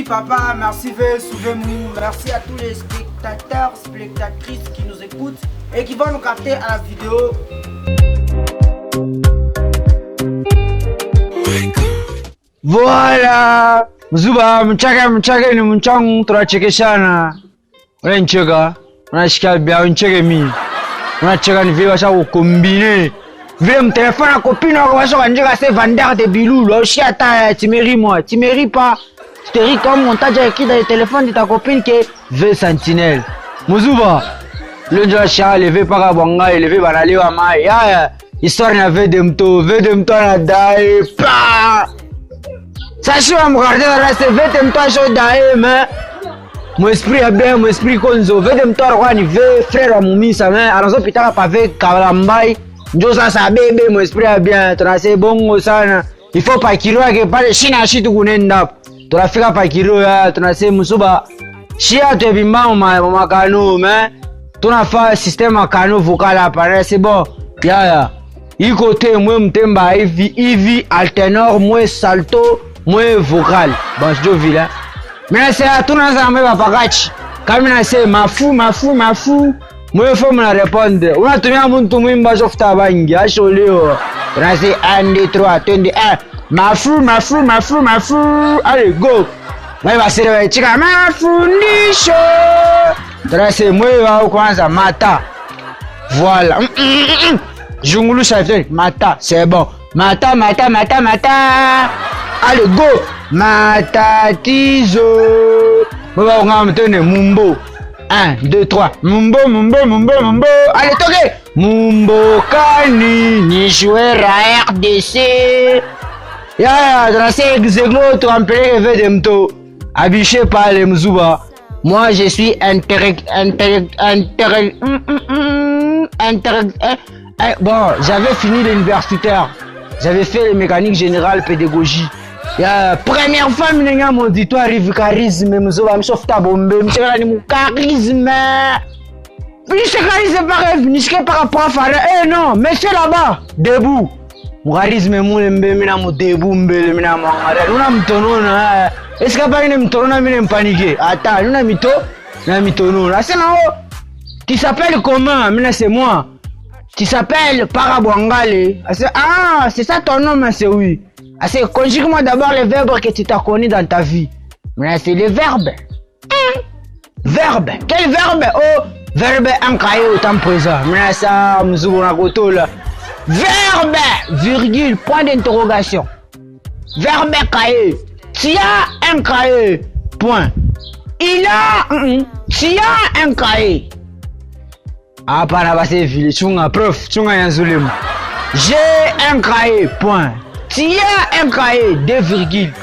papa, merci V, Souvez-moi. Merci à tous les spectateurs, spectatrices qui nous écoutent et qui vont nous capter à la vidéo. Voilà! Mzuba, mchake ni mchangu, tunachekeshana. Unacheka, unashika bia unacheke mimi. Unacheka ni vile washa kukombine. Vile mtelefone à copine washa kanjeka c'est vendeur de bilou, au chiata, tu mérites pas. Tu te ris comme on t'a déjà écrit dans le téléphone de ta copine qui est V Sentinelle. Mzuba, le jour chia levé par Bonga et levé banali wa mai. Ya, histoire na V demto na dai pa. Sachez à me regarder dans la CV, t'aimes-toi chaud d'ailleurs, mais mon esprit est bien, mon esprit konzo. T'aimes-toi roi niveau frère à moumi sa main. Alors ça putain pas fait kalambai. Njosa sa bébé, mon esprit est bien. Tu as c'est bon sana. Il faut pas kilo que pas de china chitu kunenda. Tu as fait pas kilo ya, tu as c'est musuba. Chia tu bimba ma kano, mais tu as fait système à kano vocal appareil, c'est bon. Ya. Il côté moi m'temba Ivy alternor moi salto. Moi vocal, bon je dis là. Mais c'est à tout le monde va pas gâcher. Quand il c'est ma fou. Moi il faut me répondre. On a tenu à mon tout le monde sauf ta bangue. À choléo. On a c'est 1, 2, 3, attendez 1. Ma fou. Allez go. Moi il va se réveiller. Chica ma fou nicho. On a c'est moi il va commencer mata. Voilà. Jungulu chef mata, c'est bon. Mata. Allez, go! Matatizo! On va regarder Mumbo. 1, 2, 3. Mumbo. Allez, toquez! Mumbo Kani, ni jouer à RDC. Ya, dans ces exéglo, tu remplis les Demto. Habitué par les Mzouba. Moi, je suis bon, j'avais fini l'universitaire. J'avais fait les mécaniques générales pédagogie. Ya première fois minenga mon dit toi arrive charisme mzoba msof ta bombe mchela ni mu charisme. Puis ce charisme pas rêve ni ce par rapport à faire non mais c'est là-bas debout. Mu charisme mu lembe mina mu debout mbele mina mangara. Una mtonona. Est-ce que pas une mtonona mina paniquer. Attends, una mito na mitonona. C'est là tu s'appelles comment? Mina c'est moi. Tu s'appelles Parabouangale. Ah, c'est ça ton nom, mais c'est oui. C'est conjugue-moi d'abord les verbes que tu t'as connus dans ta vie. Mais c'est les verbes. Verbe. Quel verbe? Oh, verbe encaillé au temps présent. Mais ça, là. Verbe, virgule, point d'interrogation. Verbe cahier. Tu as un cahier. Point. Il a. Tu as un cahier. Ah, pas la base ville, prof, j'ai un cahier, point. Tu as un cahier, 2 virgules.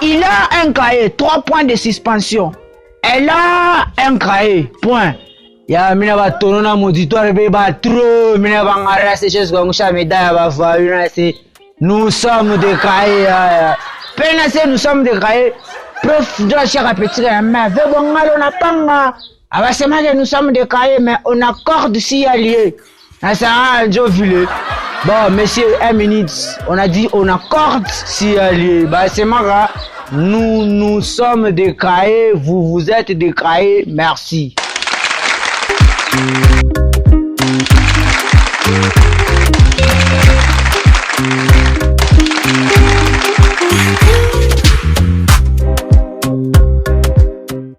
Il a un cahier, 3 points de suspension. Elle a un cahier, point. Ya, mina ba tono na mauditoire ba trop, mina ba ngara ces choses comme ça médaille ba va nous sommes des cahiers. Peine nous sommes des cahiers. Prof, de la chère à petit, mais bon, on a pas. Ah bah c'est mal que nous sommes des cahiers, mais on accorde si allié. Ah ça a un jovile. Bon, monsieur, 1 minute. On a dit on accorde si allié. Bah c'est marrant. Nous sommes des cahiers, vous êtes des cahiers. Merci.